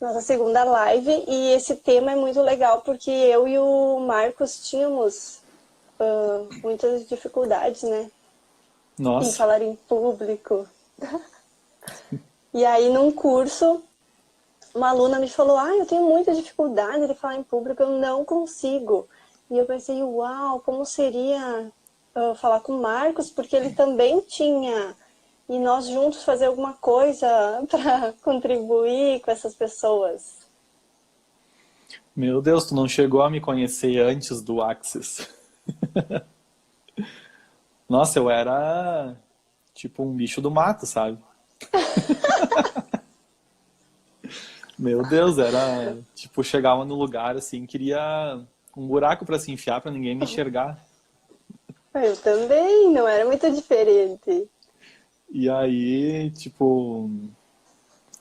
Nossa segunda live, e esse tema é muito legal porque eu e o Marcos tínhamos muitas dificuldades, né, em Nossa, falar em público. E aí, num curso, uma aluna me falou: eu tenho muita dificuldade de falar em público, eu não consigo. E eu pensei: uau, como seria falar com o Marcos, porque ele também tinha. E nós juntos fazer alguma coisa para contribuir com essas pessoas. meu Deus, tu não chegou a me conhecer antes do Axis. Nossa, eu era tipo um bicho do mato, sabe? Meu Deus, era tipo, chegava no lugar assim, queria um buraco pra se enfiar pra ninguém me enxergar. Eu também, não era muito diferente. E aí, tipo,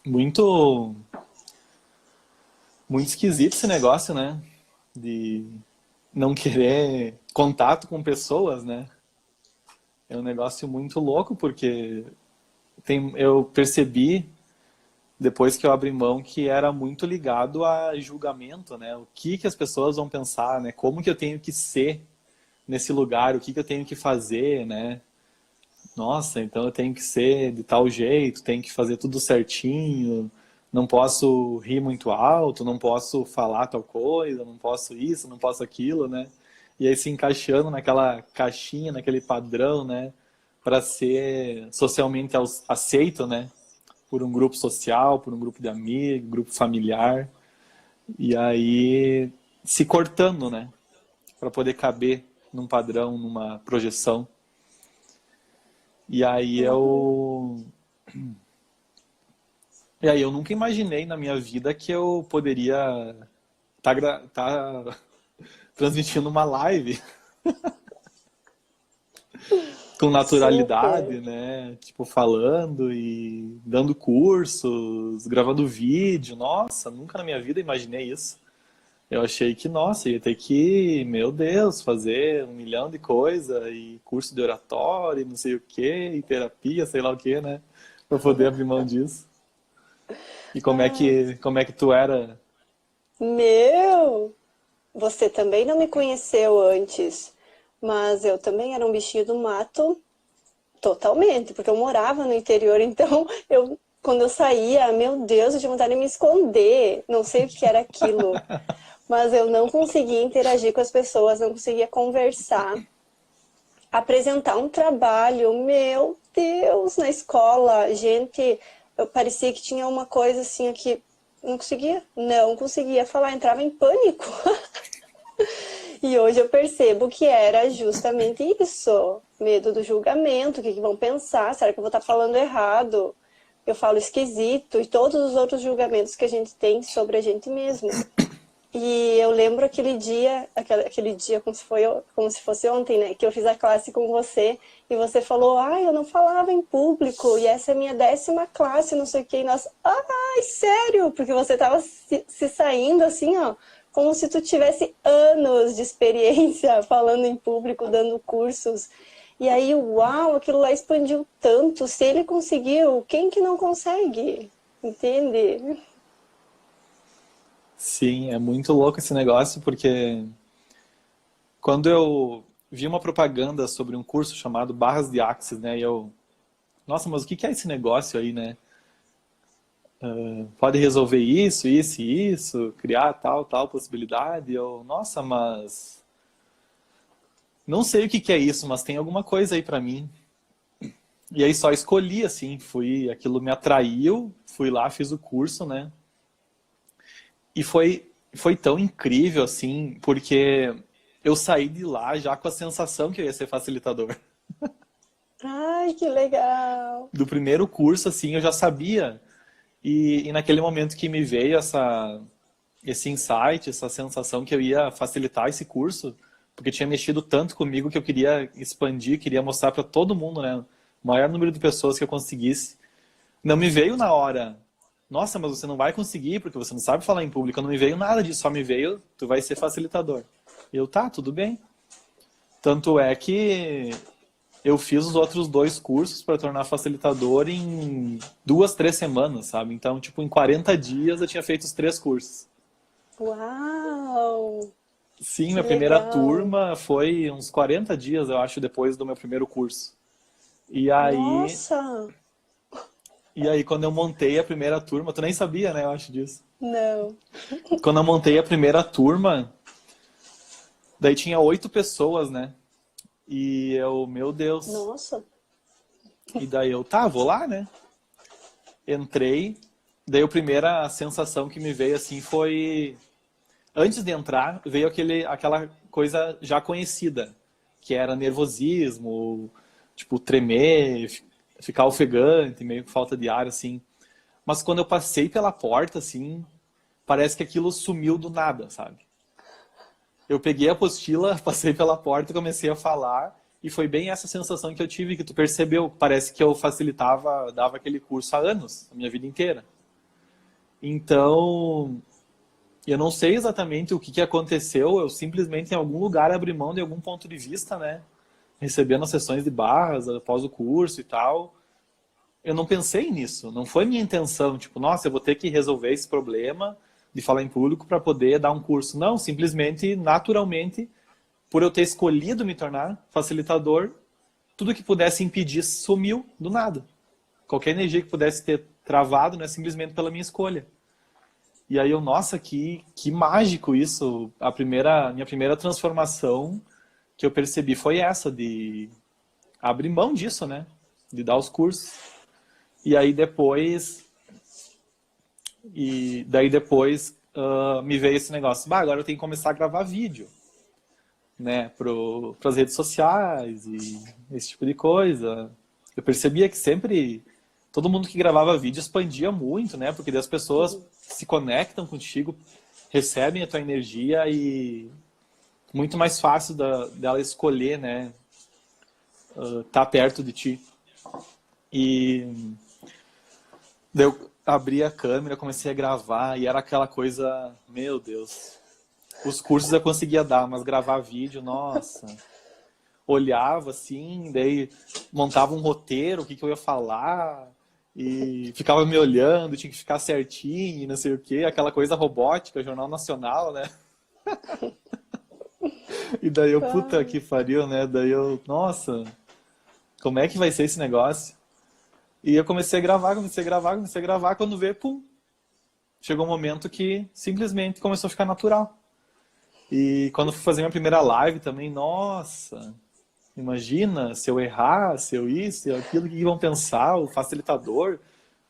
muito muito esquisito esse negócio, né? De não querer contato com pessoas, né? É um negócio muito louco porque eu percebi depois que eu abri mão que era muito ligado a julgamento, né? O que que as pessoas vão pensar, né? Como que eu tenho que ser nesse lugar, o que que eu tenho que fazer, né? Nossa, então eu tenho que ser de tal jeito, tenho que fazer tudo certinho, não posso rir muito alto, não posso falar tal coisa, não posso isso, não posso aquilo, né? E aí se encaixando naquela caixinha, naquele padrão, né? Para ser socialmente aceito, né? Por um grupo social, por um grupo de amigos, grupo familiar. E aí se cortando, né? Para poder caber num padrão, numa projeção. E aí Uhum. eu E aí eu nunca imaginei na minha vida que eu poderia tá transmitindo uma live com Super. naturalidade, né? Tipo, falando e dando cursos, gravando vídeo. Nossa, nunca na minha vida imaginei isso. Eu achei que, nossa, ia ter que, meu Deus, fazer um milhão de coisa e curso de oratório, e não sei o quê, e terapia, sei lá o quê, né? Pra poder abrir mão disso. E Ah, como é que tu era? meu! Você também não me conheceu antes, mas eu também era um bichinho do mato totalmente, porque eu morava no interior, então quando eu saía, meu Deus, eu tinha vontade de me esconder, não sei o que era aquilo, mas eu não conseguia interagir com as pessoas, não conseguia conversar, apresentar um trabalho, meu Deus, na escola, gente, eu parecia que tinha uma coisa assim aqui, não conseguia falar, entrava em pânico. E hoje eu percebo que era justamente isso. Medo do julgamento, o que vão pensar, será que eu vou estar falando errado? Eu falo esquisito, e todos os outros julgamentos que a gente tem sobre a gente mesmo. E eu lembro aquele dia como se fosse ontem, né? Que eu fiz a classe com você e você falou: eu não falava em público e essa é a minha 10ª classe, não sei o que. E nós, sério? Porque você tava se saindo assim, ó, como se tu tivesse anos de experiência falando em público, dando cursos. E aí, uau, aquilo lá expandiu tanto. Se ele conseguiu, quem que não consegue? Entende? Sim, é muito louco esse negócio, porque quando eu vi uma propaganda sobre um curso chamado Barras de Axis, né, e eu, nossa, mas o que que é esse negócio aí, né? Pode resolver isso, isso e isso, criar tal, tal possibilidade. E eu, nossa, mas não sei o que que é isso, mas tem alguma coisa aí pra mim. E aí só escolhi assim, fui, aquilo me atraiu, fui lá, fiz o curso, né? E foi tão incrível assim, porque eu saí de lá já com a sensação que eu ia ser facilitador. Ai, que legal! Do primeiro curso, assim, eu já sabia. E naquele momento que me veio esse insight, essa sensação que eu ia facilitar esse curso, porque tinha mexido tanto comigo que eu queria expandir, queria mostrar para todo mundo, né? O maior número de pessoas que eu conseguisse. Não me veio na hora, nossa, mas você não vai conseguir porque você não sabe falar em público. Não me veio nada disso, só me veio, tu vai ser facilitador. Eu, tá, tudo bem. Tanto é que eu fiz os outros 2 cursos para tornar facilitador em 2, 3 semanas, sabe? Então, tipo, em 40 dias eu tinha feito os 3 cursos. Uau! Sim, Que minha primeira legal! turma foi uns 40 dias, eu acho, depois do meu primeiro curso. E aí, Nossa! e aí quando eu montei a primeira turma, tu nem sabia, né, eu acho disso. Não. Quando eu montei a primeira turma, daí tinha 8 pessoas, né? E eu, meu Deus. Nossa! E daí eu, tá, vou lá, né? Entrei. Daí a primeira sensação que me veio assim foi, antes de entrar, veio aquela coisa já conhecida, que era nervosismo, tipo, tremer, ficar ofegante, meio com falta de ar, assim. Mas quando eu passei pela porta, assim, parece que aquilo sumiu do nada, sabe? Eu peguei a apostila, passei pela porta, comecei a falar, e foi bem essa sensação que eu tive, que tu percebeu. Parece que eu facilitava, dava aquele curso há anos, a minha vida inteira. Então, eu não sei exatamente o que que aconteceu, eu simplesmente em algum lugar abri mão de algum ponto de vista, né? Recebendo as sessões de barras após o curso e tal. Eu não pensei nisso, não foi minha intenção, tipo, nossa, eu vou ter que resolver esse problema de falar em público para poder dar um curso. Não, simplesmente, naturalmente, por eu ter escolhido me tornar facilitador, tudo que pudesse impedir sumiu do nada. Qualquer energia que pudesse ter travado, né, simplesmente pela minha escolha. E aí eu, nossa, que mágico isso. Minha primeira transformação que eu percebi foi essa, de abrir mão disso, né? De dar os cursos. E aí depois, me veio esse negócio, bah, agora eu tenho que começar a gravar vídeo, né, pras redes sociais e esse tipo de coisa. Eu percebia que sempre todo mundo que gravava vídeo expandia muito, né, porque daí as pessoas se conectam contigo, recebem a tua energia e muito mais fácil dela escolher, né, tá perto de ti. E daí eu abri a câmera, comecei a gravar e era aquela coisa, meu Deus. Os cursos eu conseguia dar, mas gravar vídeo, nossa. Olhava assim, daí montava um roteiro, o que que eu ia falar, e ficava me olhando, tinha que ficar certinho, não sei o quê, aquela coisa robótica, Jornal Nacional, né? E daí eu, puta Ah, que pariu, né? Daí eu, nossa, como é que vai ser esse negócio? E eu comecei a gravar, comecei a gravar, comecei a gravar, quando vê, pum, chegou um momento que simplesmente começou a ficar natural. E quando fui fazer minha primeira live também, nossa, imagina se eu errar, se eu isso, se eu aquilo, o que vão pensar? O facilitador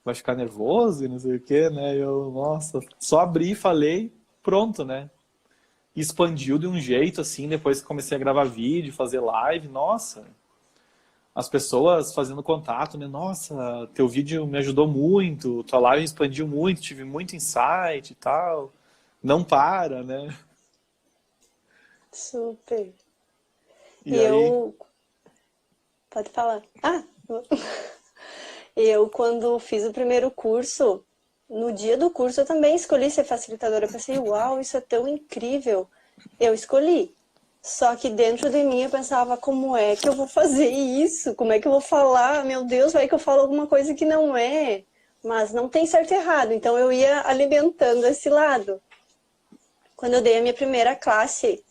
vai ficar nervoso e não sei o quê, né? Eu, nossa, só abri e falei, pronto, né? E expandiu de um jeito assim, depois que comecei a gravar vídeo, fazer live, nossa, as pessoas fazendo contato, né? Nossa, teu vídeo me ajudou muito, tua live expandiu muito, tive muito insight e tal. Não para, né? super. E E aí, eu. Pode falar. Ah! Eu, quando fiz o primeiro curso, no dia do curso eu também escolhi ser facilitadora. Eu pensei, uau, isso é tão incrível. Eu escolhi. Só que dentro de mim eu pensava, como é que eu vou fazer isso? Como é que eu vou falar? Meu Deus, vai que eu falo alguma coisa que não é. Mas não tem certo e errado. Então eu ia alimentando esse lado. Quando eu dei a minha primeira classe,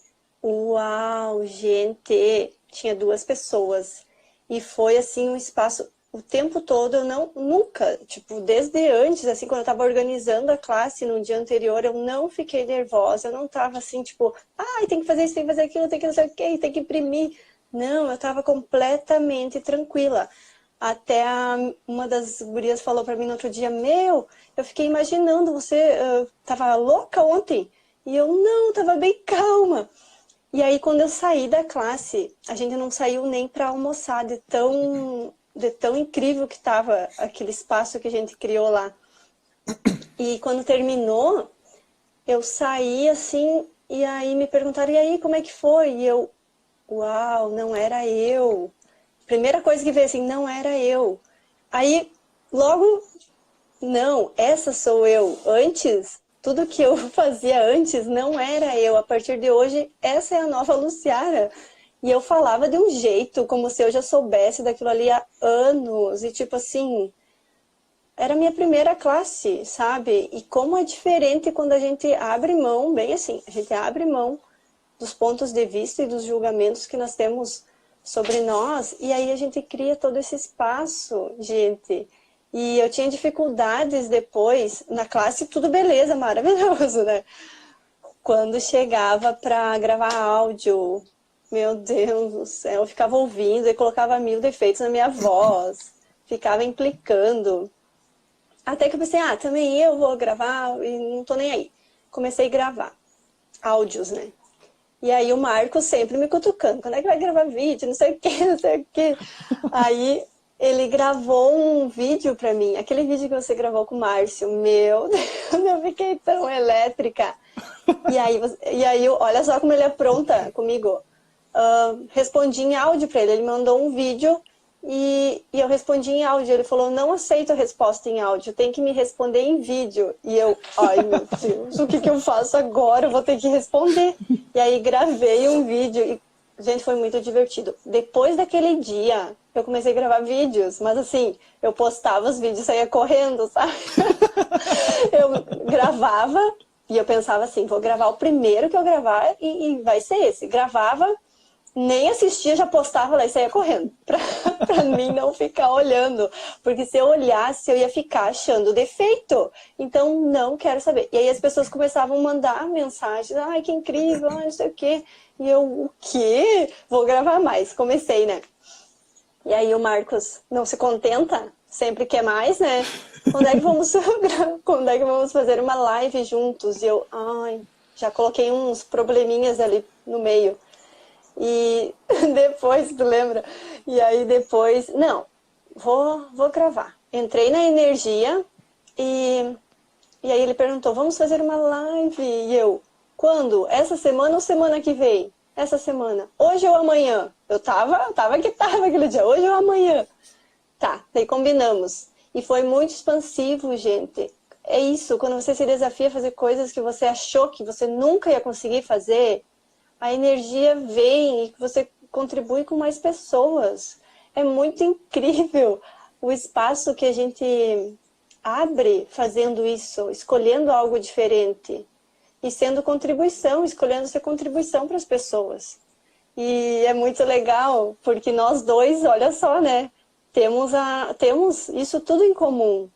uau, gente, tinha 2 pessoas. E foi assim um espaço o tempo todo, eu não nunca, tipo, desde antes, assim, quando eu tava organizando a classe no dia anterior, eu não fiquei nervosa, eu não tava assim, tipo, ai, tem que fazer isso, tem que fazer aquilo, tem que não sei o quê, tem que imprimir. Não, eu tava completamente tranquila. Até uma das gurias falou pra mim no outro dia, meu, eu fiquei imaginando, você tava louca ontem? E eu, não, tava bem calma. E aí, quando eu saí da classe, a gente não saiu nem para almoçar, de tão incrível que estava aquele espaço que a gente criou lá. E quando terminou, eu saí assim, e aí me perguntaram, e aí, como é que foi? E eu, uau, não era eu. Primeira coisa que veio assim, não era eu. Aí, logo, não, essa sou eu. Antes, tudo que eu fazia antes não era eu. A partir de hoje, essa é a nova Luciara. E eu falava de um jeito, como se eu já soubesse daquilo ali há anos. E tipo assim, era a minha primeira classe, sabe? E como é diferente quando a gente abre mão, bem assim, a gente abre mão dos pontos de vista e dos julgamentos que nós temos sobre nós, e aí a gente cria todo esse espaço, gente. E eu tinha dificuldades depois, na classe tudo beleza, maravilhoso, né? Quando chegava para gravar áudio, meu Deus do céu, eu ficava ouvindo e colocava mil defeitos na minha voz, ficava implicando. Até que eu pensei, também eu vou gravar e não tô nem aí. Comecei a gravar áudios, né? E aí o Marcos sempre me cutucando, quando é que vai gravar vídeo, não sei o que, não sei o que. Aí ele gravou um vídeo pra mim, aquele vídeo que você gravou com o Márcio, meu Deus, eu fiquei tão elétrica. E aí olha só como ele apronta comigo. Respondi em áudio pra ele, ele mandou um vídeo e eu respondi em áudio. Ele falou, não aceito a resposta em áudio, tem que me responder em vídeo. E eu, ai meu Deus, o que eu faço agora? Eu vou ter que responder. E aí gravei um vídeo e, gente, foi muito divertido. Depois daquele dia, eu comecei a gravar vídeos, mas assim, eu postava os vídeos e saía correndo, sabe? Eu gravava e eu pensava assim, vou gravar o primeiro que eu gravar e vai ser esse. Gravava, nem assistia, já postava lá e saía correndo, pra mim não ficar olhando, porque se eu olhasse eu ia ficar achando defeito, então não quero saber. E aí as pessoas começavam a mandar mensagens, ai que incrível, ai, não sei o quê, e eu, o quê? Vou gravar mais, comecei, né? E aí o Marcos não se contenta, sempre quer mais, né? Quando é que vamos fazer uma live juntos? E eu, já coloquei uns probleminhas ali no meio. E depois, tu lembra? E aí depois, não, vou gravar. Entrei na energia e aí ele perguntou, vamos fazer uma live? E eu, quando? Essa semana ou semana que vem? Essa semana. Hoje ou amanhã? Eu tava aquele dia, hoje ou amanhã? Tá, daí combinamos. E foi muito expansivo, gente. É isso, quando você se desafia a fazer coisas que você achou que você nunca ia conseguir fazer, a energia vem e você contribui com mais pessoas. É muito incrível o espaço que a gente abre fazendo isso, escolhendo algo diferente e sendo contribuição, escolhendo ser contribuição para as pessoas. E é muito legal, porque nós dois, olha só, né? Temos isso tudo em comum.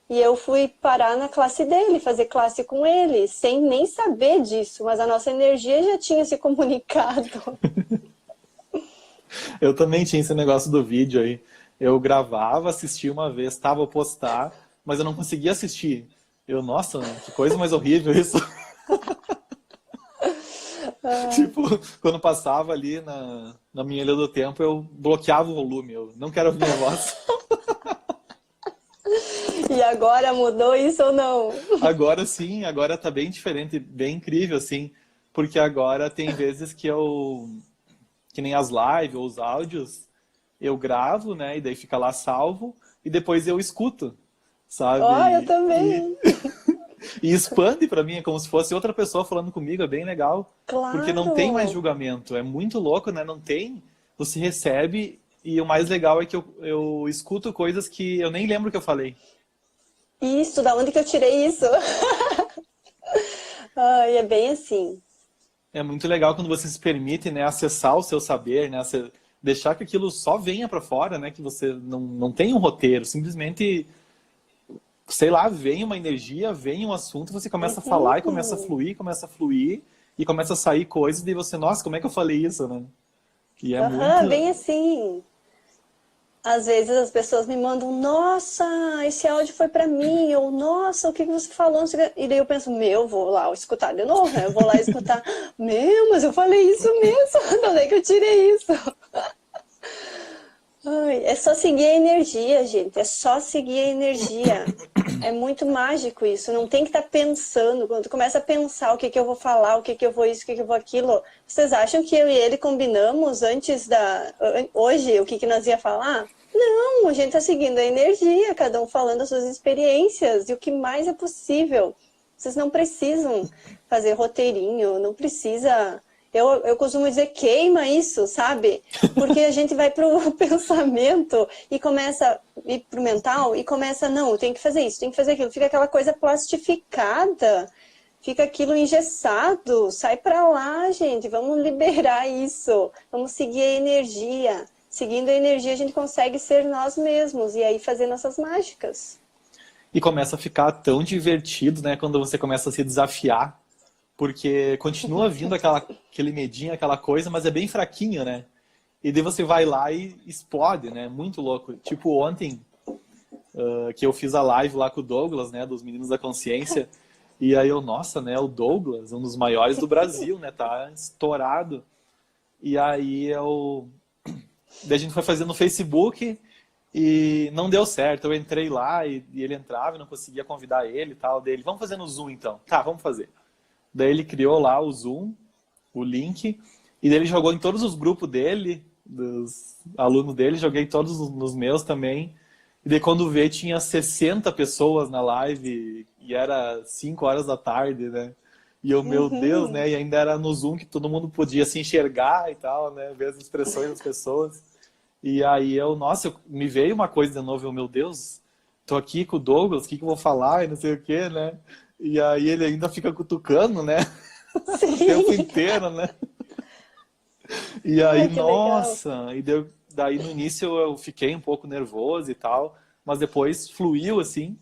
E eu fui parar na classe dele, fazer classe com ele, sem nem saber disso, mas a nossa energia já tinha se comunicado. Eu também tinha esse negócio do vídeo aí. Eu gravava, assistia uma vez, tava a postar, mas eu não conseguia assistir. Eu, nossa, que coisa mais horrível isso. Tipo, quando passava ali na minha linha do tempo, eu bloqueava o volume. Eu não quero ouvir minha voz. E agora mudou isso ou não? Agora sim, agora tá bem diferente, bem incrível, assim. Porque agora tem vezes que nem as lives ou os áudios, eu gravo, né? E daí fica lá salvo, e depois eu escuto, sabe? Eu também. E expande pra mim, é como se fosse outra pessoa falando comigo, é bem legal. Claro. Porque não tem mais julgamento, é muito louco, né? Não tem, você recebe, e o mais legal é que eu escuto coisas que eu nem lembro que eu falei. Isso, da onde que eu tirei isso? É bem assim. É muito legal quando você se permite, né, acessar o seu saber, né, deixar que aquilo só venha para fora, né, que você não tem um roteiro, simplesmente, sei lá, vem uma energia, vem um assunto, você começa a falar e começa a fluir e começa a sair coisas e você, nossa, como é que eu falei isso, né? E é muito... bem assim. Às vezes as pessoas me mandam, nossa, esse áudio foi pra mim, ou nossa, o que você falou? E daí eu penso, vou lá escutar de novo, né? Eu vou lá escutar, mas eu falei isso mesmo, de onde é que eu tirei isso? É só seguir a energia, gente, é só seguir a energia. É muito mágico isso, não tem que estar pensando. Quando tu começa a pensar o que eu vou falar, o que eu vou isso, o que eu vou aquilo, vocês acham que eu e ele combinamos hoje o que nós ia falar? Não, a gente tá seguindo a energia, cada um falando as suas experiências e o que mais é possível. Vocês não precisam fazer roteirinho, não precisa Eu costumo dizer, queima isso, sabe? Porque a gente vai pro pensamento e começa a ir pro mental e começa, não, tem que fazer isso, tem que fazer aquilo. Fica aquela coisa plastificada, fica aquilo engessado. Sai pra lá, gente, vamos liberar isso. Vamos seguir a energia. Seguindo a energia, a gente consegue ser nós mesmos e aí fazer nossas mágicas. E começa a ficar tão divertido, né, quando você começa a se desafiar, porque continua vindo aquele medinho, aquela coisa, mas é bem fraquinho, né? E daí você vai lá e explode, né? Muito louco. Tipo ontem, que eu fiz a live lá com o Douglas, né, dos Meninos da Consciência, e aí eu, nossa, né, o Douglas, um dos maiores do Brasil, né, tá estourado. E aí daí a gente foi fazendo no Facebook e não deu certo. Eu entrei lá e ele entrava e não conseguia convidar ele e tal. Daí ele, vamos fazer no Zoom então. Tá, vamos fazer. Daí ele criou lá o Zoom, o link, e daí ele jogou em todos os grupos dele, dos alunos dele, joguei todos nos meus também. E daí quando vê, tinha 60 pessoas na live e era 5 horas da tarde, né? E eu, meu Deus, né? E ainda era no Zoom que todo mundo podia se enxergar e tal, né? Ver as expressões das pessoas. E aí me veio uma coisa de novo, meu Deus, tô aqui com o Douglas, o que eu vou falar e não sei o quê, né? E aí ele ainda fica cutucando, né? Sim. O tempo inteiro, né? E aí, Ai, que nossa, daí no início eu fiquei um pouco nervoso e tal, mas depois fluiu assim.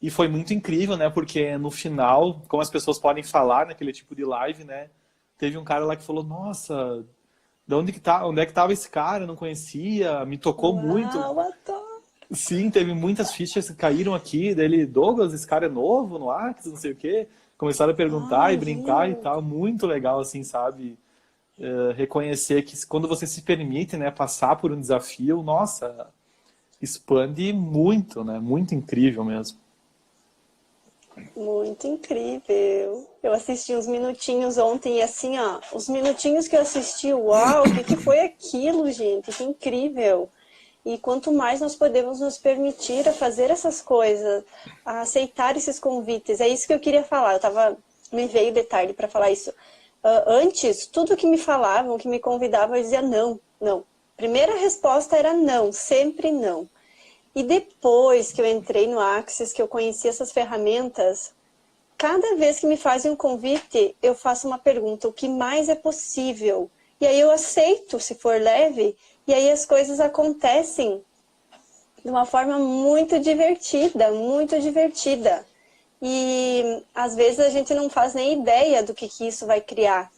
E foi muito incrível, né? Porque no final, como as pessoas podem falar naquele tipo de live, né? Teve um cara lá que falou, nossa, onde é que tava esse cara? Eu não conhecia, me tocou muito. Uau, adoro. Sim, teve muitas fichas que caíram aqui, dele, Douglas, esse cara é novo no Axis, não sei o quê. Começaram a perguntar e Ai, brincar e lindo. tal, muito legal, assim, sabe? Reconhecer que quando você se permite, né, passar por um desafio, nossa, expande muito, né? Muito incrível mesmo. Muito incrível. Eu assisti uns minutinhos ontem e assim, ó, os minutinhos que eu assisti, uau, o que que foi aquilo, gente? Que incrível. E quanto mais nós podemos nos permitir a fazer essas coisas, a aceitar esses convites, é isso que eu queria falar. Me veio de tarde para falar isso. Antes, tudo que me falavam, que me convidavam, eu dizia não, não. Primeira resposta era não, sempre não. E depois que eu entrei no Axis, que eu conheci essas ferramentas, cada vez que me fazem um convite, eu faço uma pergunta, o que mais é possível? E aí eu aceito, se for leve, e aí as coisas acontecem de uma forma muito divertida, muito divertida. E às vezes a gente não faz nem ideia do que isso vai criar,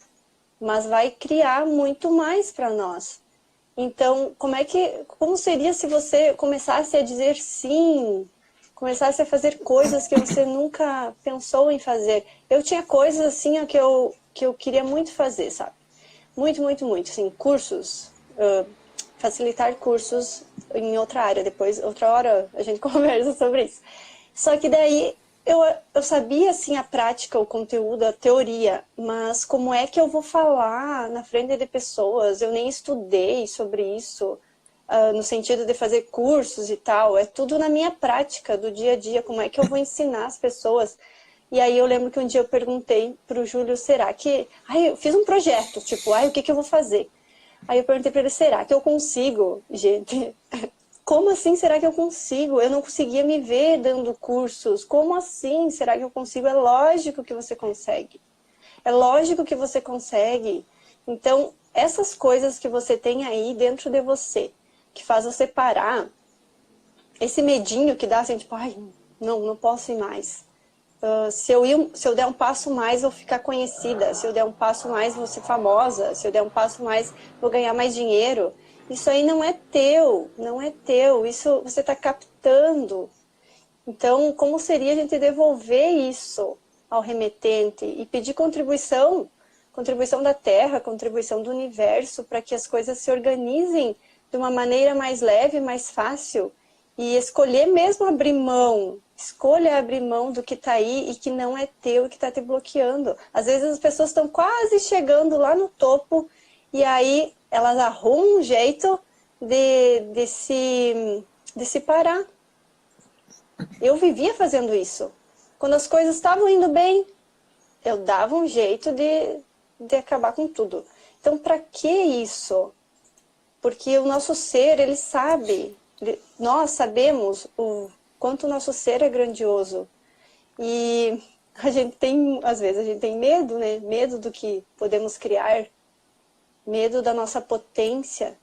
mas vai criar muito mais para nós. Então, como seria se você começasse a dizer sim, começasse a fazer coisas que você nunca pensou em fazer? Eu tinha coisas assim ó, que eu queria muito fazer, sabe? Muito, muito, muito. Assim, cursos, facilitar cursos em outra área. Depois, outra hora, a gente conversa sobre isso. Só que daí eu sabia assim a prática, o conteúdo, a teoria, mas como é que eu vou falar na frente de pessoas? Eu nem estudei sobre isso, no sentido de fazer cursos e tal. É tudo na minha prática do dia a dia. Como é que eu vou ensinar as pessoas? E aí eu lembro que um dia eu perguntei pro Júlio, será que... Ai, eu fiz um projeto, tipo, o que eu vou fazer? Aí eu perguntei para ele, será que eu consigo? Gente, como assim será que eu consigo? Eu não conseguia me ver dando cursos. Como assim será que eu consigo? É lógico que você consegue. É lógico que você consegue. Então, essas coisas que você tem aí dentro de você, que faz você parar, esse medinho que dá assim, tipo, ai, não posso ir mais. Se eu der um passo mais, vou ficar conhecida. Se eu der um passo mais, vou ser famosa. Se eu der um passo mais, vou ganhar mais dinheiro. Isso aí não é teu, não é teu. Isso você está captando. Então, como seria a gente devolver isso ao remetente e pedir contribuição, contribuição da Terra, contribuição do universo, para que as coisas se organizem de uma maneira mais leve, mais fácil, e escolher mesmo abrir mão. Escolha abrir mão do que está aí e que não é teu e que está te bloqueando. Às vezes as pessoas estão quase chegando lá no topo e aí elas arrumam um jeito de se parar. Eu vivia fazendo isso. Quando as coisas estavam indo bem, eu dava um jeito de acabar com tudo. Então, para que isso? Porque o nosso ser, ele sabe, nós sabemos o quanto o nosso ser é grandioso. E a gente tem, às vezes, a gente tem medo, né? Medo do que podemos criar, medo da nossa potência.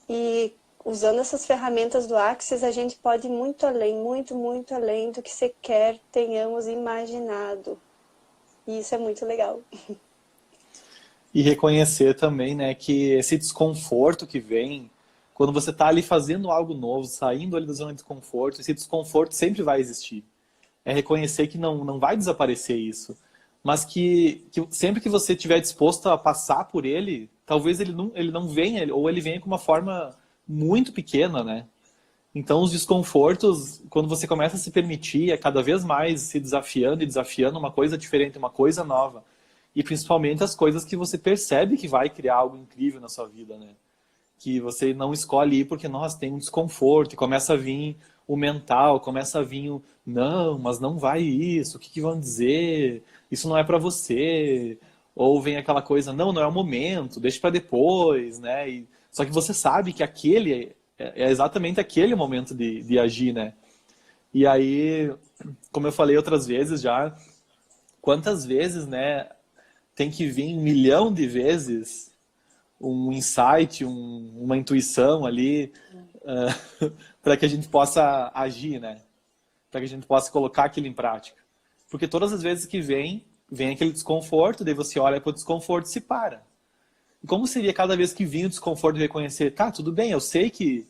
E usando essas ferramentas do Axis, a gente pode ir muito além, muito, muito além do que sequer tenhamos imaginado. E isso é muito legal. E reconhecer também, né, que esse desconforto que vem quando você está ali fazendo algo novo, saindo ali da zona de conforto, esse desconforto sempre vai existir. É reconhecer que não vai desaparecer isso, mas que sempre que você estiver disposto a passar por ele, talvez ele não venha, ou ele venha com uma forma muito pequena, né? Então os desconfortos, quando você começa a se permitir, é cada vez mais se desafiando e desafiando uma coisa diferente, uma coisa nova. E principalmente as coisas que você percebe que vai criar algo incrível na sua vida, né? Que você não escolhe ir porque, nossa, tem um desconforto, e começa a vir o mental, começa a vir o, não, mas não vai isso, o que que vão dizer? Isso não é para você. Ou vem aquela coisa, não é o momento, deixa para depois, né? Só que você sabe que aquele é exatamente aquele momento de agir, né? E aí, como eu falei outras vezes já, quantas vezes, né, tem que vir 1 milhão de vezes um insight, uma intuição ali, para que a gente possa agir, né? Para que a gente possa colocar aquilo em prática. Porque todas as vezes que vem aquele desconforto, daí você olha para o desconforto e se para. E como seria cada vez que vinha o desconforto reconhecer, tá, tudo bem, eu sei que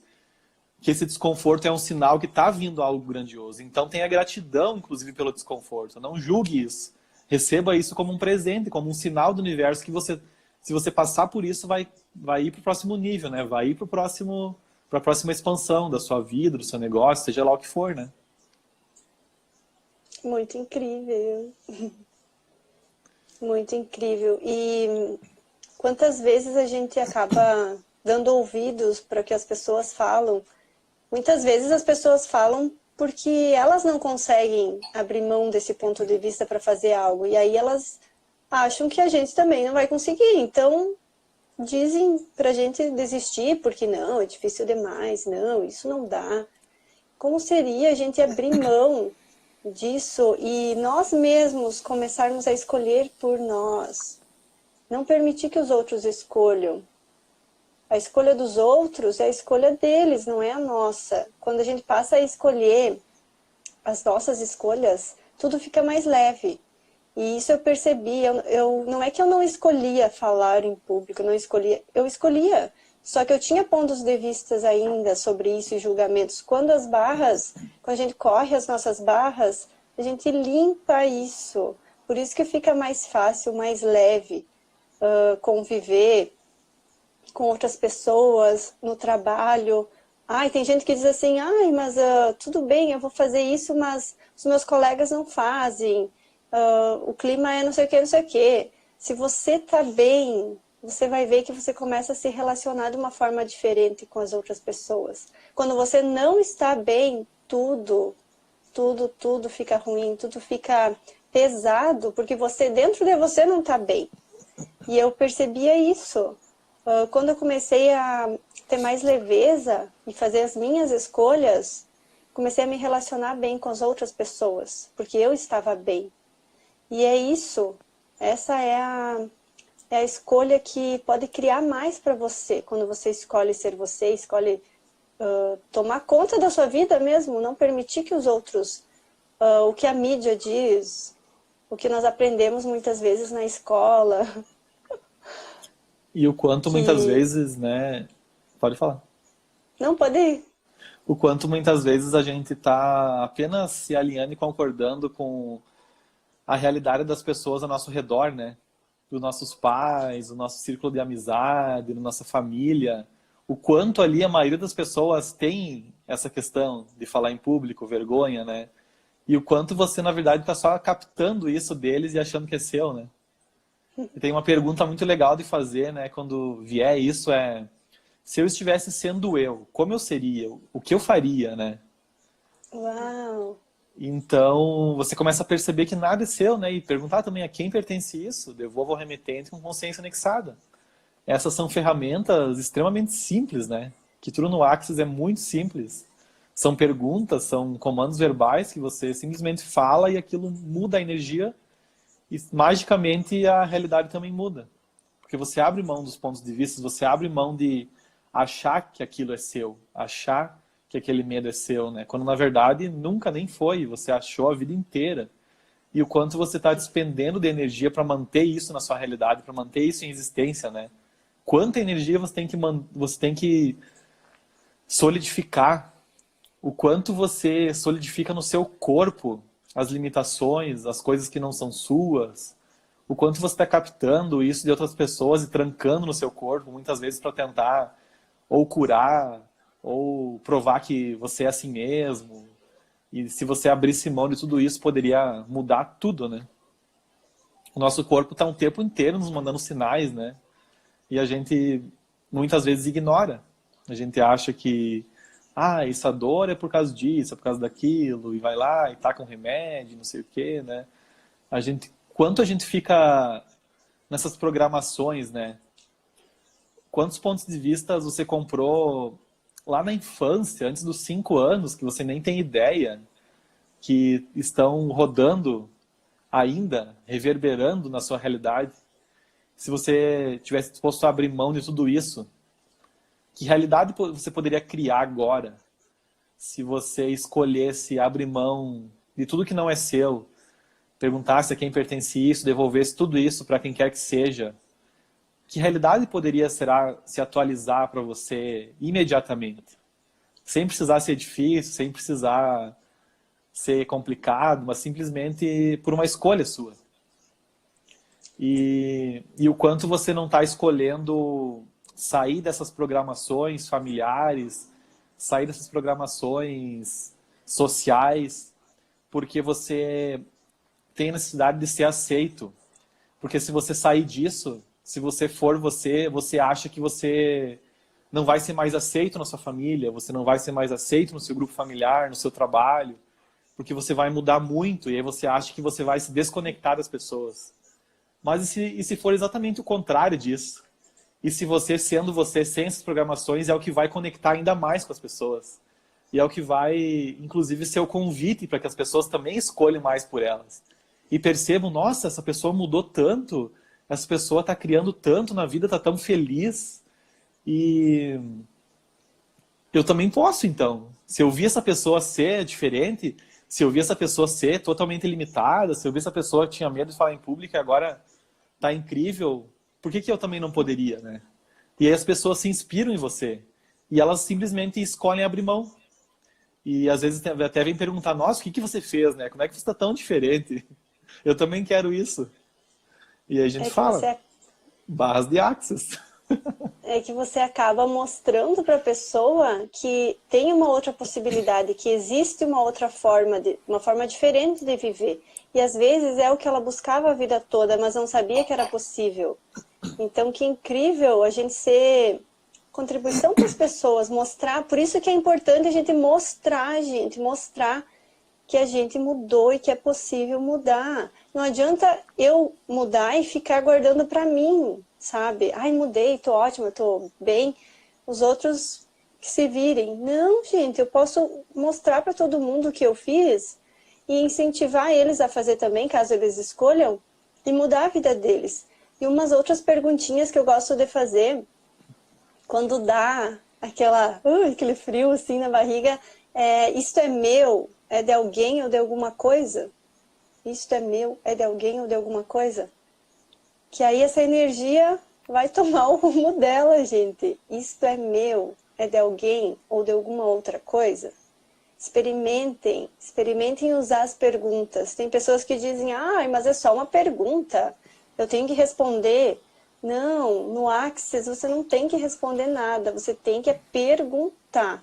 esse desconforto é um sinal que está vindo algo grandioso. Então tenha gratidão, inclusive, pelo desconforto. Não julgue isso. Receba isso como um presente, como um sinal do universo que você, se você passar por isso, vai ir para o próximo nível, né? Vai ir para a próxima expansão da sua vida, do seu negócio, seja lá o que for, né? Muito incrível. Muito incrível. E quantas vezes a gente acaba dando ouvidos para o que as pessoas falam? Muitas vezes as pessoas falam porque elas não conseguem abrir mão desse ponto de vista para fazer algo. E aí elas acham que a gente também não vai conseguir. Então, dizem pra gente desistir, porque não, é difícil demais, não, isso não dá. Como seria a gente abrir mão disso e nós mesmos começarmos a escolher por nós? Não permitir que os outros escolham. A escolha dos outros é a escolha deles, não é a nossa. Quando a gente passa a escolher as nossas escolhas, tudo fica mais leve. E isso eu percebi. Não é que eu não escolhia falar em público, eu escolhia. Só que eu tinha pontos de vistas ainda sobre isso e julgamentos. Quando a gente corre as nossas barras, a gente limpa isso. Por isso que fica mais fácil, mais leve conviver com outras pessoas no trabalho. Ai, tem gente que diz assim, ai, mas tudo bem, eu vou fazer isso, mas os meus colegas não fazem. O clima é não sei o que, não sei o que. Se você tá bem, você vai ver que você começa a se relacionar de uma forma diferente com as outras pessoas. Quando você não está bem, tudo fica ruim, tudo fica pesado, porque dentro de você não está bem. E eu percebia isso. Quando eu comecei a ter mais leveza e fazer as minhas escolhas, comecei a me relacionar bem com as outras pessoas, porque eu estava bem. E é isso, essa é a escolha que pode criar mais para você, quando você escolhe ser você, escolhe tomar conta da sua vida mesmo, não permitir que os outros, o que a mídia diz, o que nós aprendemos muitas vezes na escola. E o quanto muitas vezes, né? Pode falar. Não, pode ir. O quanto muitas vezes a gente está apenas se alinhando e concordando com a realidade das pessoas ao nosso redor, né? Dos nossos pais, do nosso círculo de amizade, da nossa família. O quanto ali a maioria das pessoas tem essa questão de falar em público, vergonha, né? E o quanto você, na verdade, está só captando isso deles e achando que é seu, né? E tem uma pergunta muito legal de fazer, né? Quando vier isso se eu estivesse sendo eu, como eu seria? O que eu faria, né? Uau! Então, você começa a perceber que nada é seu, né? E perguntar também a quem pertence isso. Devolva ao remetente com consciência anexada. Essas são ferramentas extremamente simples, né? Que tudo no Axis é muito simples. São perguntas, são comandos verbais que você simplesmente fala e aquilo muda a energia e magicamente a realidade também muda. Porque você abre mão dos pontos de vista, você abre mão de achar que aquilo é seu, achar que aquele medo é seu, né? Quando na verdade nunca nem foi, você achou a vida inteira. E o quanto você está despendendo de energia para manter isso na sua realidade, para manter isso em existência, né? Quanta energia você tem que solidificar, o quanto você solidifica no seu corpo as limitações, as coisas que não são suas, o quanto você está captando isso de outras pessoas e trancando no seu corpo, muitas vezes para tentar ou curar, ou provar que você é assim mesmo. E se você abrisse mão de tudo isso, poderia mudar tudo, né? O nosso corpo está um tempo inteiro nos mandando sinais, né? E a gente muitas vezes ignora. A gente acha que essa dor é por causa disso, é por causa daquilo, e vai lá e taca um remédio, não sei o quê, né? Quanto a gente fica nessas programações, né? Quantos pontos de vista você comprou lá na infância, antes dos 5 anos, que você nem tem ideia, que estão rodando ainda, reverberando na sua realidade? Se você tivesse disposto a abrir mão de tudo isso, que realidade você poderia criar agora? Se você escolhesse abrir mão de tudo que não é seu, perguntasse a quem pertence isso, devolvesse tudo isso para quem quer que seja, que realidade poderia se atualizar para você imediatamente? Sem precisar ser difícil, sem precisar ser complicado, mas simplesmente por uma escolha sua. E o quanto você não está escolhendo sair dessas programações familiares, sair dessas programações sociais, porque você tem necessidade de ser aceito. Porque se você sair disso, se você for você, você acha que você não vai ser mais aceito na sua família, você não vai ser mais aceito no seu grupo familiar, no seu trabalho, porque você vai mudar muito e aí você acha que você vai se desconectar das pessoas. Mas e se for exatamente o contrário disso? E se você, sendo você, sem essas programações, é o que vai conectar ainda mais com as pessoas? E é o que vai, inclusive, ser o convite para que as pessoas também escolham mais por elas. E percebam, nossa, essa pessoa mudou tanto, essa pessoa está criando tanto na vida, está tão feliz. E eu também posso, então. Se eu vi essa pessoa ser diferente, se eu vi essa pessoa ser totalmente limitada, se eu vi essa pessoa que tinha medo de falar em público e agora está incrível, por que eu também não poderia, né? E aí as pessoas se inspiram em você. E elas simplesmente escolhem abrir mão. E às vezes até vem perguntar, nossa, o que você fez, né? Como é que você está tão diferente? Eu também quero isso. E aí a gente fala, barras de Axis. É que você acaba mostrando para a pessoa que tem uma outra possibilidade, que existe uma outra forma, uma forma diferente de viver. E às vezes é o que ela buscava a vida toda, mas não sabia que era possível. Então, que incrível a gente ser contribuição para as pessoas, mostrar. Por isso que é importante a gente mostrar que a gente mudou e que é possível mudar. Não adianta eu mudar e ficar guardando para mim, sabe? Ai, mudei, tô ótima, tô bem. Os outros que se virem. Não, gente, eu posso mostrar para todo mundo o que eu fiz e incentivar eles a fazer também, caso eles escolham, e mudar a vida deles. E umas outras perguntinhas que eu gosto de fazer, quando dá aquele frio assim na barriga, isto é meu? É de alguém ou de alguma coisa? Isto é meu? É de alguém ou de alguma coisa? Que aí essa energia vai tomar o rumo dela, gente. Isto é meu? É de alguém ou de alguma outra coisa? Experimentem usar as perguntas. Tem pessoas que dizem, mas é só uma pergunta, eu tenho que responder. Não, no Axis você não tem que responder nada, você tem que perguntar.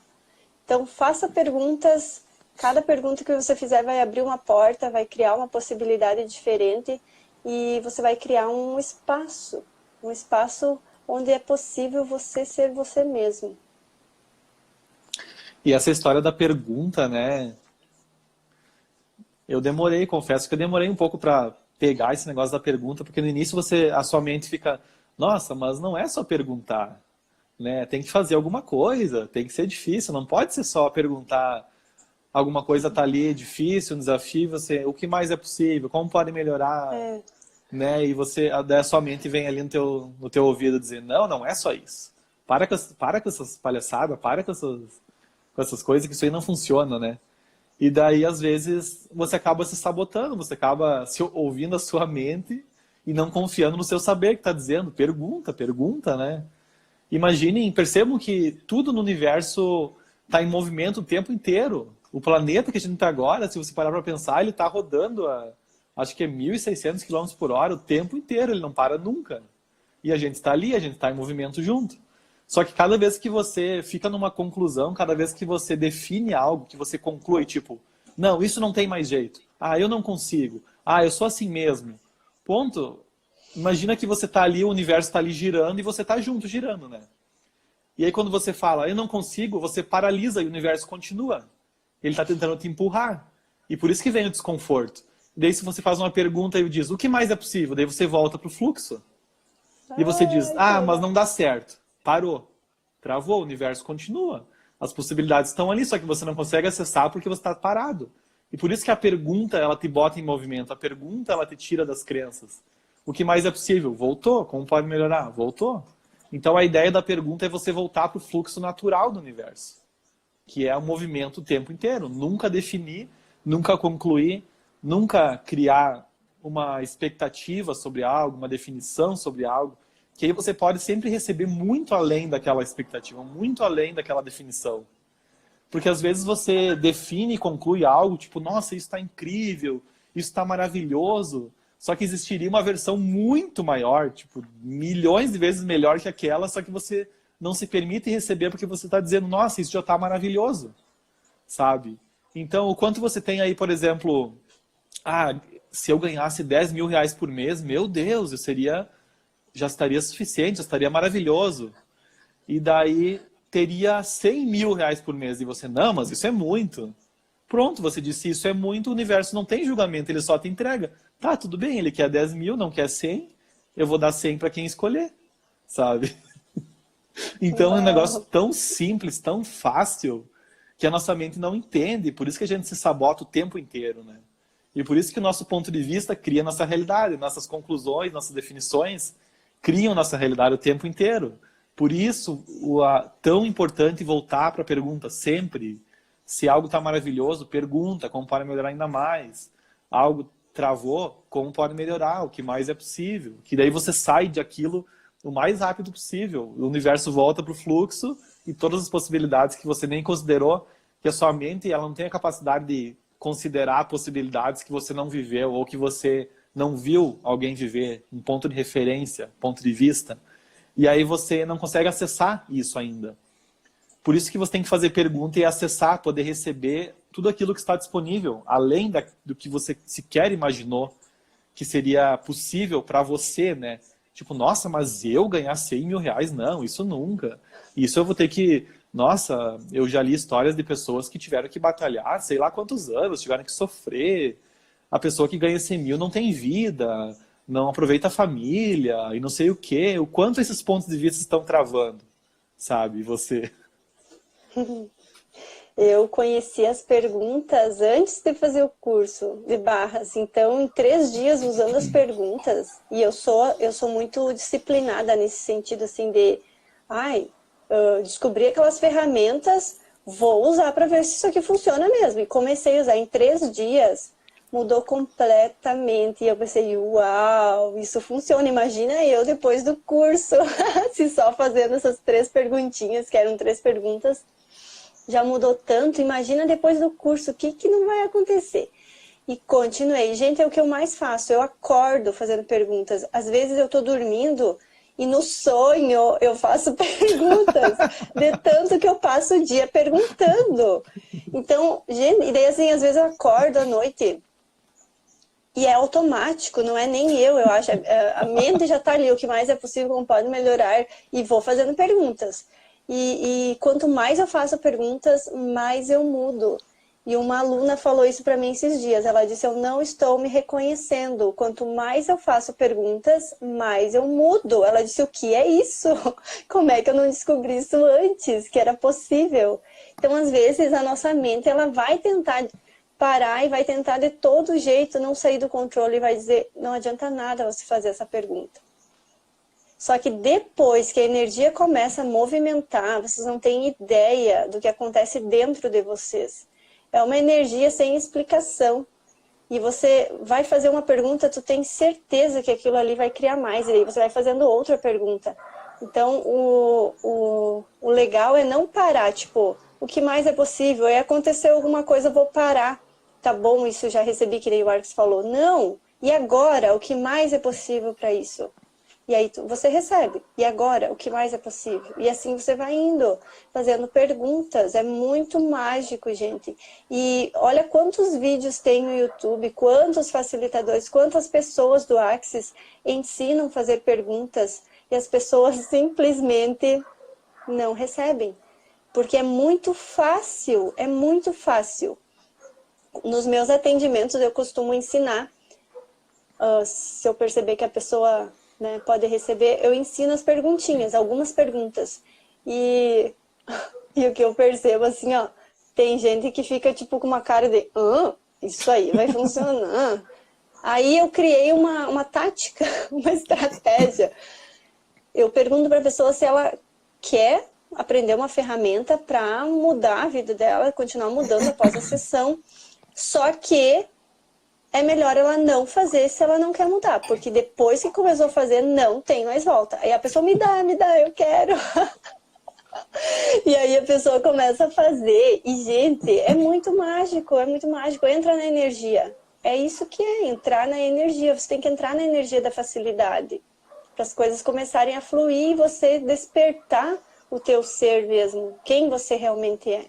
Então faça perguntas, cada pergunta que você fizer vai abrir uma porta, vai criar uma possibilidade diferente e você vai criar um espaço onde é possível você ser você mesmo. E essa história da pergunta, né? Eu demorei, confesso que eu demorei um pouco para pegar esse negócio da pergunta, porque no início a sua mente fica, nossa, mas não é só perguntar, né? Tem que fazer alguma coisa, tem que ser difícil, não pode ser só perguntar alguma coisa tá ali, é difícil, um desafio, você, o que mais é possível, como pode melhorar, É. né? E daí a sua mente vem ali no teu ouvido dizer, não, não é só isso. Para com essas palhaçadas, para com essas coisas, que isso aí não funciona, né? E daí, às vezes, você acaba se sabotando, você acaba ouvindo a sua mente e não confiando no seu saber que está dizendo. Pergunta, pergunta, né? Imaginem, percebam que tudo no universo está em movimento o tempo inteiro. O planeta que a gente está agora, se você parar para pensar, ele está rodando acho que é 1.600 quilômetros por hora o tempo inteiro, ele não para nunca. E a gente está ali, a gente está em movimento junto. Só que cada vez que você fica numa conclusão, cada vez que você define algo, que você conclui, tipo, não, isso não tem mais jeito. Ah, eu não consigo. Ah, eu sou assim mesmo. Ponto. Imagina que você está ali, o universo está ali girando e você está junto girando, né? E aí quando você fala, eu não consigo, você paralisa e o universo continua. Ele está tentando te empurrar. E por isso que vem o desconforto. Daí se você faz uma pergunta e diz, o que mais é possível? Daí você volta para o fluxo. E você diz, ah, mas não dá certo. Parou. Travou, o universo continua. As possibilidades estão ali, só que você não consegue acessar porque você está parado. E por isso que a pergunta, ela te bota em movimento. A pergunta, ela te tira das crenças. O que mais é possível? Voltou. Como pode melhorar? Voltou. Então a ideia da pergunta é você voltar para o fluxo natural do universo, que é o movimento o tempo inteiro. Nunca definir, nunca concluir, nunca criar uma expectativa sobre algo, uma definição sobre algo, que aí você pode sempre receber muito além daquela expectativa, muito além daquela definição. Porque às vezes você define e conclui algo, tipo, nossa, isso está incrível, isso está maravilhoso, só que existiria uma versão muito maior, tipo, milhões de vezes melhor que aquela, só que você não se permite receber porque você está dizendo, nossa, isso já está maravilhoso, sabe? Então, o quanto você tem aí, por exemplo, ah, se eu ganhasse 10 mil reais por mês, meu Deus, já estaria suficiente, já estaria maravilhoso. E daí teria 100 mil reais por mês. E você, não, mas isso é muito. Pronto, você disse isso é muito, o universo não tem julgamento, ele só te entrega. Tá, tudo bem, ele quer 10 mil, não quer 100, eu vou dar 100 para quem escolher, sabe? Então é um negócio tão simples, tão fácil, que a nossa mente não entende, por isso que a gente se sabota o tempo inteiro, né? E por isso que o nosso ponto de vista cria nossa realidade, nossas conclusões, nossas definições criam nossa realidade o tempo inteiro. Por isso, tão importante voltar para a pergunta sempre. Se algo está maravilhoso, pergunta como pode melhorar ainda mais. Algo travou, como pode melhorar, o que mais é possível. Que daí você sai daquilo o mais rápido possível. O universo volta para o fluxo e todas as possibilidades que você nem considerou, que a sua mente ela não tem a capacidade de considerar possibilidades que você não viveu ou que você não viu alguém viver, um ponto de referência, ponto de vista. E aí você não consegue acessar isso ainda. Por isso que você tem que fazer pergunta e acessar, poder receber tudo aquilo que está disponível, além do que você sequer imaginou que seria possível para você, né? Tipo, nossa, mas eu ganhar 100 mil reais? Não, isso nunca. Isso eu vou ter que... Nossa, eu já li histórias de pessoas que tiveram que batalhar, sei lá quantos anos, tiveram que sofrer. A pessoa que ganha 100 mil não tem vida, não aproveita a família e não sei o quê. O quanto esses pontos de vista estão travando, sabe? Você... Eu conheci as perguntas antes de fazer o curso de barras, então em 3 dias usando as perguntas, e eu sou muito disciplinada nesse sentido, assim, de descobri aquelas ferramentas, vou usar para ver se isso aqui funciona mesmo, e comecei a usar em 3 dias, mudou completamente, e eu pensei, uau, isso funciona, imagina eu depois do curso, se só fazendo essas 3 perguntinhas, que eram 3 perguntas, já mudou tanto, imagina depois do curso, o que não vai acontecer? E continuei. Gente, é o que eu mais faço, eu acordo fazendo perguntas. Às vezes eu tô dormindo e no sonho eu faço perguntas, de tanto que eu passo o dia perguntando. Então, gente, e daí assim, às vezes eu acordo à noite e é automático, não é nem eu acho, a mente já tá ali, o que mais é possível, como pode melhorar, e vou fazendo perguntas. E quanto mais eu faço perguntas, mais eu mudo. E uma aluna falou isso para mim esses dias. Ela disse, eu não estou me reconhecendo. Quanto mais eu faço perguntas, mais eu mudo. Ela disse, o que é isso? Como é que eu não descobri isso antes? Que era possível. Então, às vezes, a nossa mente ela vai tentar parar e vai tentar de todo jeito não sair do controle e vai dizer, não adianta nada você fazer essa pergunta. Só que depois que a energia começa a movimentar, vocês não têm ideia do que acontece dentro de vocês. É uma energia sem explicação. E você vai fazer uma pergunta, tu tem certeza que aquilo ali vai criar mais. E aí você vai fazendo outra pergunta. Então, o legal é não parar. Tipo, o que mais é possível? Aí aconteceu alguma coisa, eu vou parar. Tá bom, isso já recebi, que nem o Marcos falou. Não! E agora? O que mais é possível para isso? E aí você recebe. E agora, o que mais é possível? E assim você vai indo, fazendo perguntas. É muito mágico, gente. E olha quantos vídeos tem no YouTube, quantos facilitadores, quantas pessoas do Axis ensinam a fazer perguntas e as pessoas simplesmente não recebem. Porque é muito fácil, é muito fácil. Nos meus atendimentos eu costumo ensinar, se eu perceber que a pessoa... né, pode receber, eu ensino as perguntinhas, algumas perguntas. E o que eu percebo, assim, ó, tem gente que fica, tipo, com uma cara de, isso aí vai funcionar. Aí eu criei uma tática, uma estratégia. Eu pergunto para a pessoa se ela quer aprender uma ferramenta para mudar a vida dela, continuar mudando após a sessão. Só que é melhor ela não fazer se ela não quer mudar, porque depois que começou a fazer, não tem mais volta. Aí a pessoa me dá, eu quero. E aí a pessoa começa a fazer. E, gente, é muito mágico, é muito mágico. Entra na energia. É isso que é, entrar na energia. Você tem que entrar na energia da facilidade. Para as coisas começarem a fluir e você despertar o teu ser mesmo. Quem você realmente é.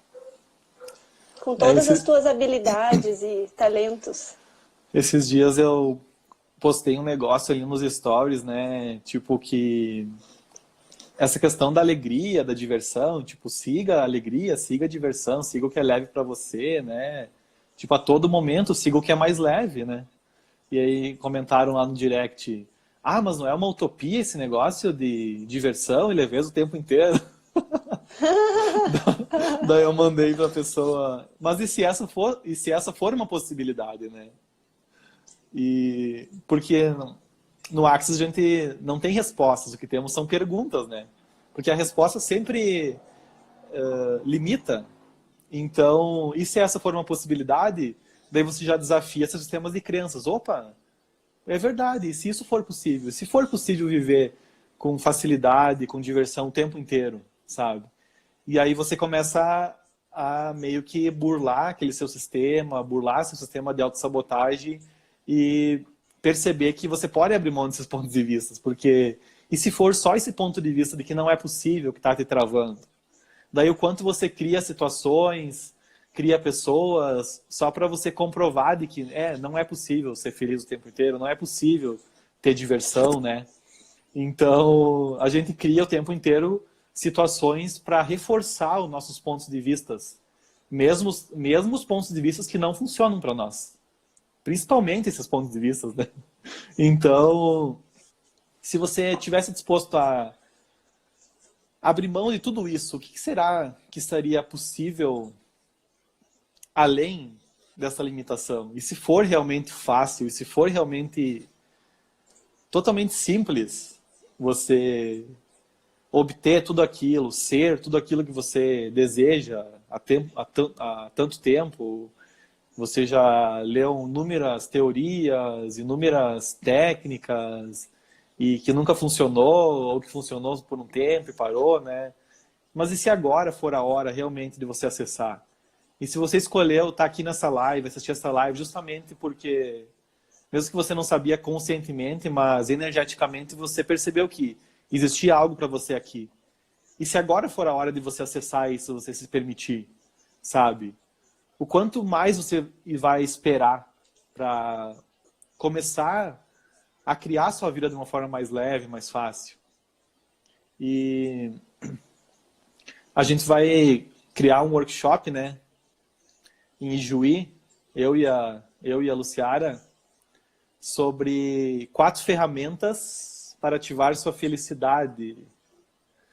Com todas as tuas habilidades e talentos. Esses dias eu postei um negócio ali nos stories, né? Tipo que essa questão da alegria, da diversão, tipo, siga a alegria, siga a diversão, siga o que é leve para você, né? Tipo, a todo momento, siga o que é mais leve, né? E aí comentaram lá no direct, mas não é uma utopia esse negócio de diversão e leveza o tempo inteiro? Daí eu mandei pra pessoa, mas e se essa for uma possibilidade, né? E porque no Axis a gente não tem respostas, o que temos são perguntas, né? Porque a resposta sempre limita. Então, e se essa for uma possibilidade, daí você já desafia esses sistemas de crenças. Opa, é verdade, e se isso for possível? Se for possível viver com facilidade, com diversão o tempo inteiro, sabe? E aí você começa a meio que burlar aquele seu sistema, burlar seu sistema de autossabotagem e perceber que você pode abrir mão desses pontos de vista, porque e se for só esse ponto de vista de que não é possível, que está te travando? Daí o quanto você cria situações, cria pessoas, só para você comprovar de que não é possível ser feliz o tempo inteiro, não é possível ter diversão, né? Então, a gente cria o tempo inteiro situações para reforçar os nossos pontos de vistas, mesmo os pontos de vista que não funcionam para nós. Principalmente esses pontos de vista, né? Então, se você tivesse disposto a abrir mão de tudo isso, o que será que estaria possível além dessa limitação? E se for realmente fácil, e se for realmente totalmente simples, você obter tudo aquilo, ser tudo aquilo que você deseja há tanto tempo, você já leu inúmeras teorias, inúmeras técnicas, e que nunca funcionou, ou que funcionou por um tempo e parou, né? Mas e se agora for a hora realmente de você acessar? E se você escolheu estar aqui nessa live, assistir essa live, justamente porque, mesmo que você não sabia conscientemente, mas energeticamente você percebeu que existia algo para você aqui. E se agora for a hora de você acessar isso, você se permitir, sabe? O quanto mais você vai esperar para começar a criar a sua vida de uma forma mais leve, mais fácil. E a gente vai criar um workshop, né? em Ijuí, eu e a Luciara, sobre 4 ferramentas para ativar sua felicidade.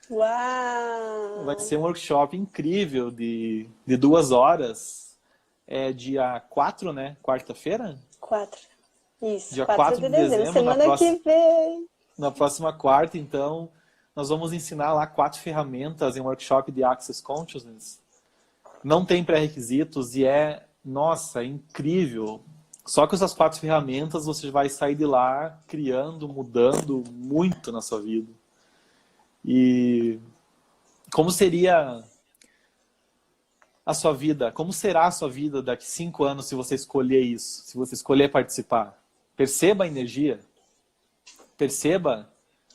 Vai Uau! ser um workshop incrível de 2 horas. É dia 4, né? Quarta-feira? 4. Isso, Dia 4 4 de de dezembro, dezembro, semana que vem. na próxima quarta, então, nós vamos ensinar lá 4 ferramentas em um workshop de Access Consciousness. Não tem pré-requisitos e nossa, é incrível. Só com essas 4 ferramentas você vai sair de lá criando, mudando muito na sua vida. E como seria a sua vida? Como será a sua vida daqui 5 anos se você escolher isso? Se você escolher participar? Perceba a energia. Perceba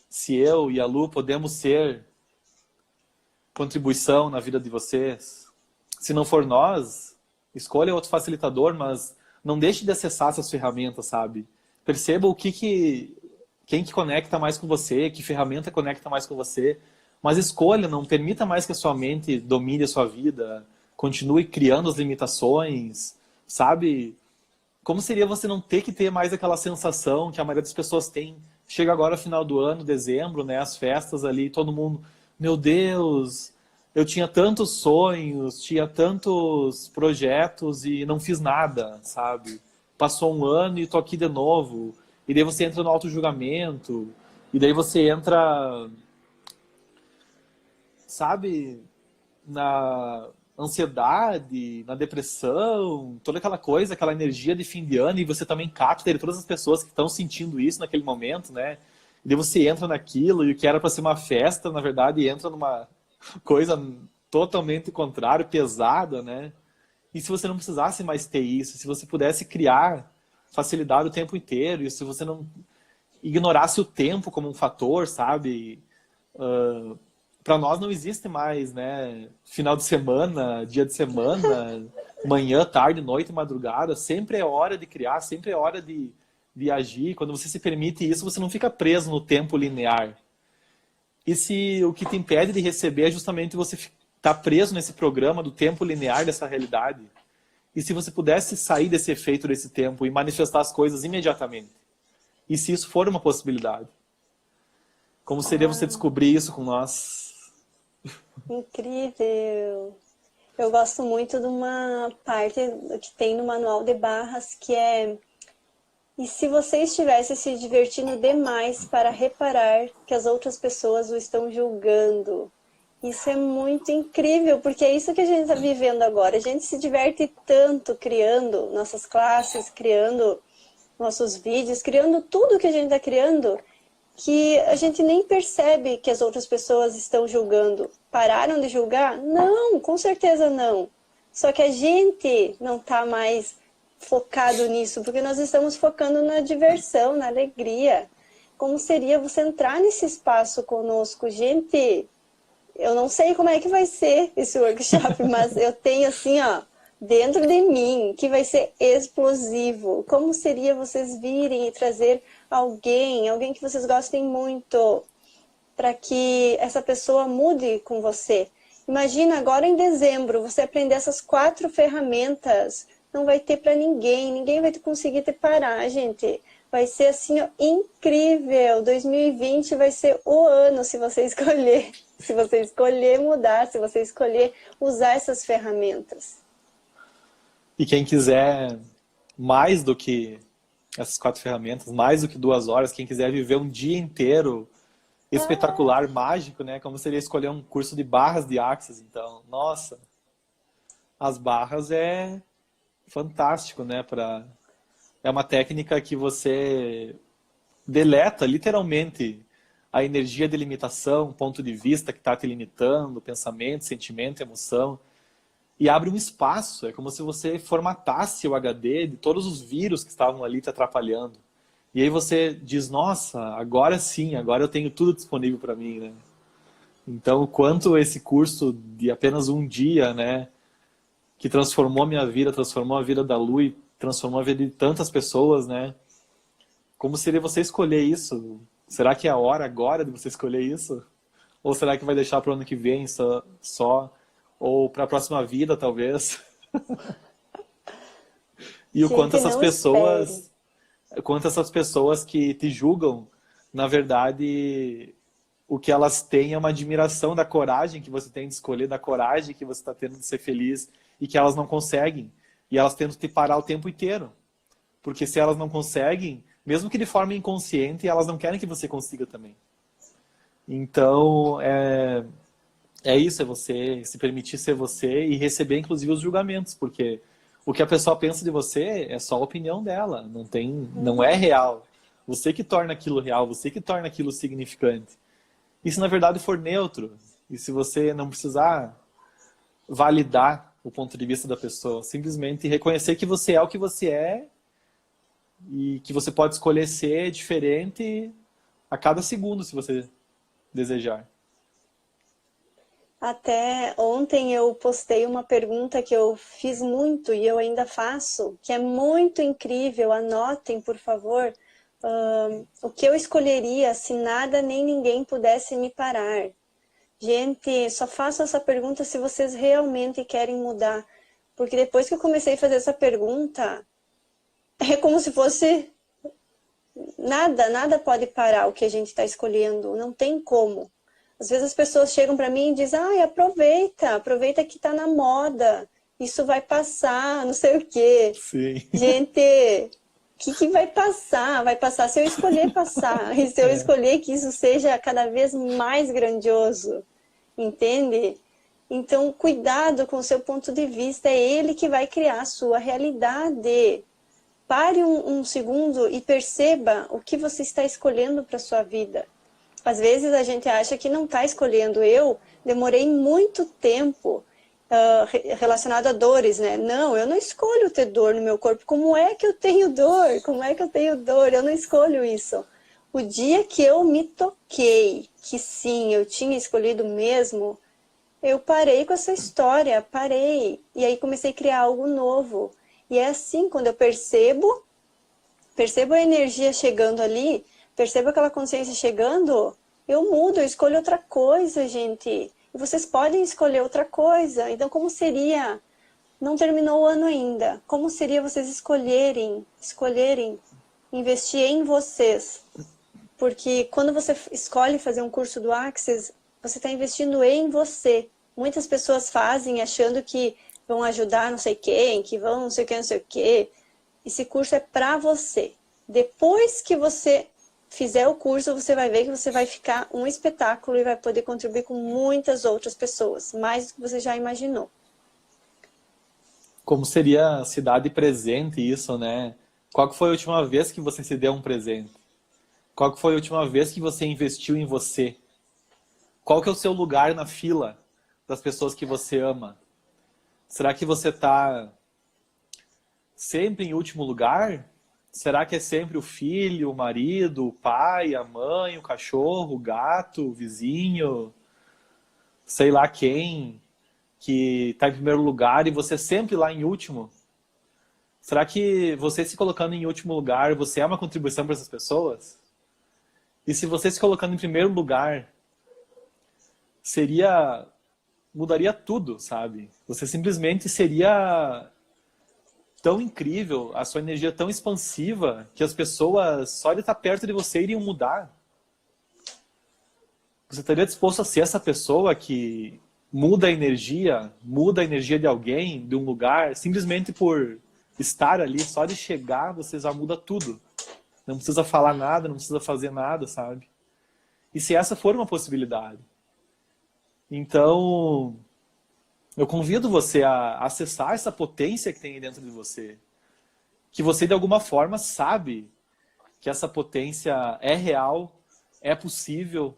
se eu e a Lu podemos ser contribuição na vida de vocês. Se não for nós, escolha outro facilitador, mas não deixe de acessar essas ferramentas, sabe? Perceba quem que conecta mais com você, que ferramenta conecta mais com você, mas escolha, não permita mais que a sua mente domine a sua vida, continue criando as limitações, sabe? Como seria você não ter que ter mais aquela sensação que a maioria das pessoas tem? Chega agora final do ano, dezembro, né? As festas ali, todo mundo, meu Deus, eu tinha tantos sonhos, tinha tantos projetos e não fiz nada, sabe? Passou um ano e tô aqui de novo. E daí você entra no auto-julgamento, e daí você entra, sabe, na ansiedade, na depressão, toda aquela coisa, aquela energia de fim de ano, e você também capta todas as pessoas que estão sentindo isso naquele momento, né? E daí você entra naquilo, e o que era para ser uma festa, na verdade, entra numa coisa totalmente contrária, pesada, né? E se você não precisasse mais ter isso, se você pudesse criar facilidade o tempo inteiro, e se você não ignorasse o tempo como um fator, sabe? Para nós não existe mais, né? Final de semana, dia de semana, manhã, tarde, noite, madrugada. Sempre é hora de criar, sempre é hora de agir. Quando você se permite isso, você não fica preso no tempo linear. E se o que te impede de receber é justamente você estar preso nesse programa do tempo linear dessa realidade? E se você pudesse sair desse efeito desse tempo e manifestar as coisas imediatamente? E se isso for uma possibilidade? Como seria você descobrir isso com nós? Incrível! Eu gosto muito de uma parte que tem no manual de barras que é: e se você estivesse se divertindo demais para reparar que as outras pessoas o estão julgando? Isso é muito incrível, porque é isso que a gente está vivendo agora. A gente se diverte tanto criando nossas classes, criando nossos vídeos, criando tudo que a gente está criando, que a gente nem percebe que as outras pessoas estão julgando. Pararam de julgar? Não, com certeza não. Só que a gente não está mais focado nisso, porque nós estamos focando na diversão, na alegria. Como seria você entrar nesse espaço conosco? Gente, eu não sei como é que vai ser esse workshop, mas eu tenho assim, ó, dentro de mim, que vai ser explosivo. Como seria vocês virem e trazer alguém que vocês gostem muito, para que essa pessoa mude com você? Imagina agora em dezembro, você aprender essas 4 ferramentas, não vai ter para ninguém, ninguém vai conseguir te parar, gente. Vai ser assim, ó, incrível. 2020 vai ser o ano se você escolher. Se você escolher mudar, se você escolher usar essas ferramentas. E quem quiser mais do que essas 4 ferramentas, mais do que 2 horas, quem quiser viver um dia inteiro espetacular, mágico, né? Como seria escolher um curso de barras de Access, então. Nossa, as barras é fantástico, né? É uma técnica que você deleta literalmente a energia de limitação, ponto de vista que está te limitando, pensamento, sentimento, emoção, e abre um espaço. É como se você formatasse o HD de todos os vírus que estavam ali te atrapalhando. E aí você diz, nossa, agora sim, agora eu tenho tudo disponível para mim, né? Então, o quanto esse curso de apenas um dia, né, que transformou a minha vida, transformou a vida da Lu e transformou a vida de tantas pessoas, né? Como seria você escolher isso? Será que é a hora agora de você escolher isso? Ou será que vai deixar para o ano que vem só? Ou para a próxima vida, talvez? E o Gente, não espere. quanto essas pessoas que te julgam, na verdade, o que elas têm é uma admiração da coragem que você tem de escolher, da coragem que você está tendo de ser feliz e que elas não conseguem. E elas tentam te parar o tempo inteiro. Porque se elas não conseguem, mesmo que de forma inconsciente, elas não querem que você consiga também. Então, é isso, é você se permitir ser você e receber, inclusive, os julgamentos. Porque o que a pessoa pensa de você é só a opinião dela, não é real. Você que torna aquilo real, você que torna aquilo significante. E se na verdade for neutro, e se você não precisar validar o ponto de vista da pessoa, simplesmente reconhecer que você é o que você é e que você pode escolher ser diferente a cada segundo, se você desejar. Até ontem eu postei uma pergunta que eu fiz muito e eu ainda faço, que é muito incrível. Anotem, por favor, o que eu escolheria se nada nem ninguém pudesse me parar. Gente, só faço essa pergunta se vocês realmente querem mudar. Porque depois que eu comecei a fazer essa pergunta, é como se fosse nada pode parar o que a gente está escolhendo. Não tem como. Às vezes as pessoas chegam para mim e dizem, ai, aproveita que está na moda, isso vai passar, não sei o quê. Sim. Gente, o que vai passar? Vai passar se eu escolher passar, e se eu escolher que isso seja cada vez mais grandioso, entende? Então, cuidado com o seu ponto de vista, é ele que vai criar a sua realidade. Pare um segundo e perceba o que você está escolhendo para a sua vida. Às vezes a gente acha que não está escolhendo. Eu demorei muito tempo relacionado a dores, né? Não, eu não escolho ter dor no meu corpo. Como é que eu tenho dor? Como é que eu tenho dor? Eu não escolho isso. O dia que eu me toquei, que sim, eu tinha escolhido mesmo, eu parei com essa história, parei. E aí comecei a criar algo novo. E é assim, quando eu percebo a energia chegando ali, percebo aquela consciência chegando, eu mudo, eu escolho outra coisa, gente. E vocês podem escolher outra coisa. Então, como seria? Não terminou o ano ainda. Como seria vocês escolherem investir em vocês? Porque quando você escolhe fazer um curso do Access, você está investindo em você. Muitas pessoas fazem achando que vão ajudar não sei quem, que vão não sei o que, não sei o que. Esse curso é para você. Depois que você fizer o curso, você vai ver que você vai ficar um espetáculo e vai poder contribuir com muitas outras pessoas, mais do que você já imaginou. Como seria se dar de presente isso, né? Qual que foi a última vez que você se deu um presente? Qual que foi a última vez que você investiu em você? Qual que é o seu lugar na fila das pessoas que você ama? Será que você está sempre em último lugar? Será que é sempre o filho, o marido, o pai, a mãe, o cachorro, o gato, o vizinho, sei lá quem, que está em primeiro lugar e você sempre lá em último? Será que você se colocando em último lugar, você é uma contribuição para essas pessoas? E se você se colocando em primeiro lugar, mudaria tudo, sabe? Você simplesmente seria tão incrível, a sua energia tão expansiva, que as pessoas, só de estar perto de você, iriam mudar. Você estaria disposto a ser essa pessoa que muda a energia de alguém, de um lugar, simplesmente por estar ali, só de chegar, você já muda tudo. Não precisa falar nada, não precisa fazer nada, sabe? E se essa for uma possibilidade? Então, eu convido você a acessar essa potência que tem dentro de você. Que você, de alguma forma, sabe que essa potência é real, é possível.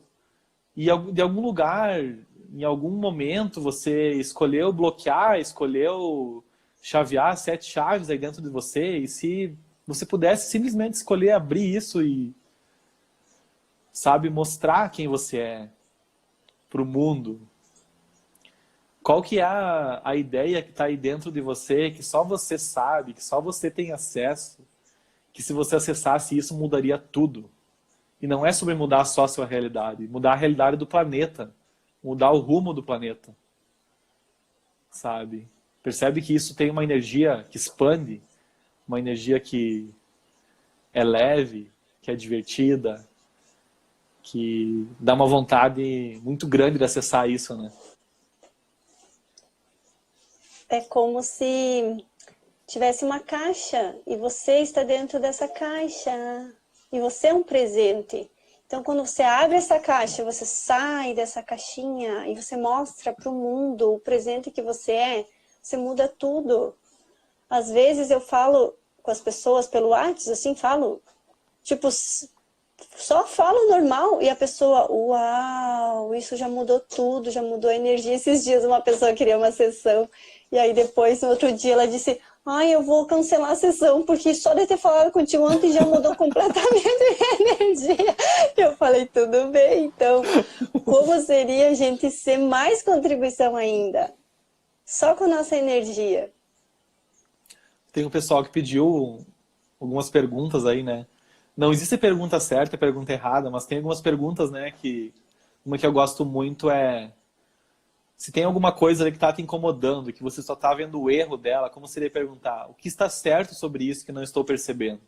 E de algum lugar, em algum momento, você escolheu bloquear, escolheu chavear 7 chaves aí dentro de você. E se você pudesse simplesmente escolher abrir isso e, sabe, mostrar quem você é para o mundo. Qual que é a ideia que está aí dentro de você, que só você sabe, que só você tem acesso, que se você acessasse isso mudaria tudo. E não é sobre mudar só a sua realidade, mudar a realidade do planeta, mudar o rumo do planeta, sabe? Percebe que isso tem uma energia que expande uma energia que é leve, que é divertida, que dá uma vontade muito grande de acessar isso, né? É como se tivesse uma caixa e você está dentro dessa caixa e você é um presente. Então, quando você abre essa caixa, você sai dessa caixinha e você mostra para o mundo o presente que você muda tudo. Às vezes eu falo com as pessoas pelo WhatsApp, assim, falo, tipo, só falo normal e a pessoa, uau, isso já mudou tudo, já mudou a energia. Esses dias uma pessoa queria uma sessão e aí depois, no outro dia, ela disse, ai, eu vou cancelar a sessão porque só de ter falado contigo ontem já mudou completamente a minha energia. Eu falei, tudo bem, então, como seria a gente ser mais contribuição ainda? Só com a nossa energia. Tem um pessoal que pediu algumas perguntas aí, né? Não existe pergunta certa e pergunta errada, mas tem algumas perguntas, né? Uma que eu gosto muito é se tem alguma coisa ali que está te incomodando, que você só está vendo o erro dela, como seria perguntar o que está certo sobre isso que não estou percebendo?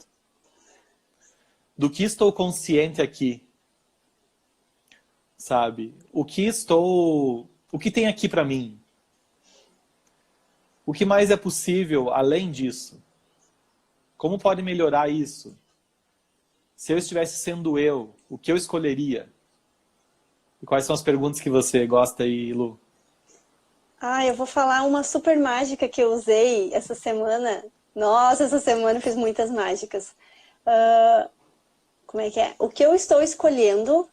Do que estou consciente aqui? Sabe? O que tem aqui para mim? O que mais é possível além disso? Como pode melhorar isso? Se eu estivesse sendo eu, o que eu escolheria? E quais são as perguntas que você gosta aí, Lu? Ah, eu vou falar uma super mágica que eu usei essa semana. Nossa, essa semana eu fiz muitas mágicas. Como é que é? O que eu estou escolhendo,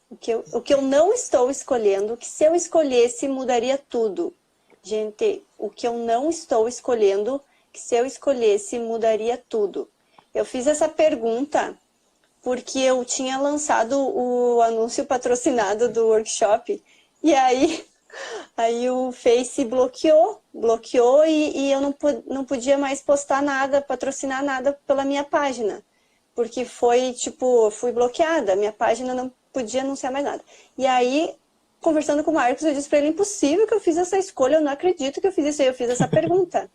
o que eu não estou escolhendo, que se eu escolhesse mudaria tudo. Gente, o que eu não estou escolhendo, que se eu escolhesse mudaria tudo. Eu fiz essa pergunta porque eu tinha lançado o anúncio patrocinado do workshop e aí o Face bloqueou e eu não podia mais postar nada, patrocinar nada pela minha página. Porque foi, tipo, fui bloqueada, minha página não podia anunciar mais nada. E aí, conversando com o Marcos, eu disse para ele, impossível que eu fiz essa escolha, eu não acredito que eu fiz isso aí, eu fiz essa pergunta.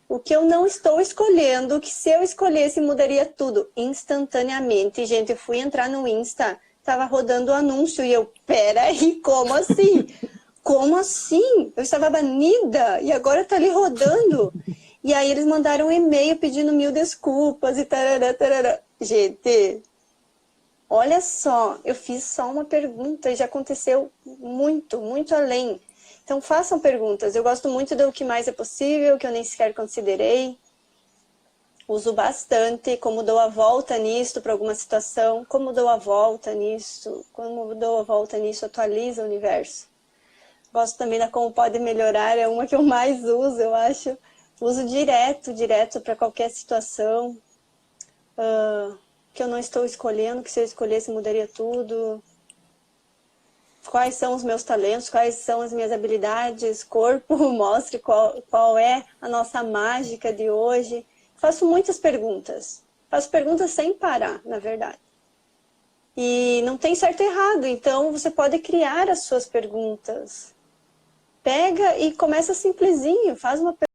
O que eu não estou escolhendo, que se eu escolhesse mudaria tudo, instantaneamente. Gente, eu fui entrar no Insta, tava rodando o anúncio e eu, peraí, como assim? Como assim? Eu estava banida e agora tá ali rodando. E aí eles mandaram um e-mail pedindo 1000 desculpas e tarará, tarará. Gente, olha só, eu fiz só uma pergunta e já aconteceu muito, muito além. Então façam perguntas. Eu gosto muito do que mais é possível, que eu nem sequer considerei. Uso bastante, como dou a volta nisto para alguma situação, como dou a volta nisso, como dou a volta nisso, atualiza o universo. Gosto também da como pode melhorar, é uma que eu mais uso, eu acho. Uso direto para qualquer situação. Que eu não estou escolhendo, que se eu escolhesse mudaria tudo. Quais são os meus talentos, quais são as minhas habilidades, corpo, mostre qual é a nossa mágica de hoje. Faço muitas perguntas. Faço perguntas sem parar, na verdade. E não tem certo e errado, então você pode criar as suas perguntas. Pega e começa simplesinho, faz uma pergunta.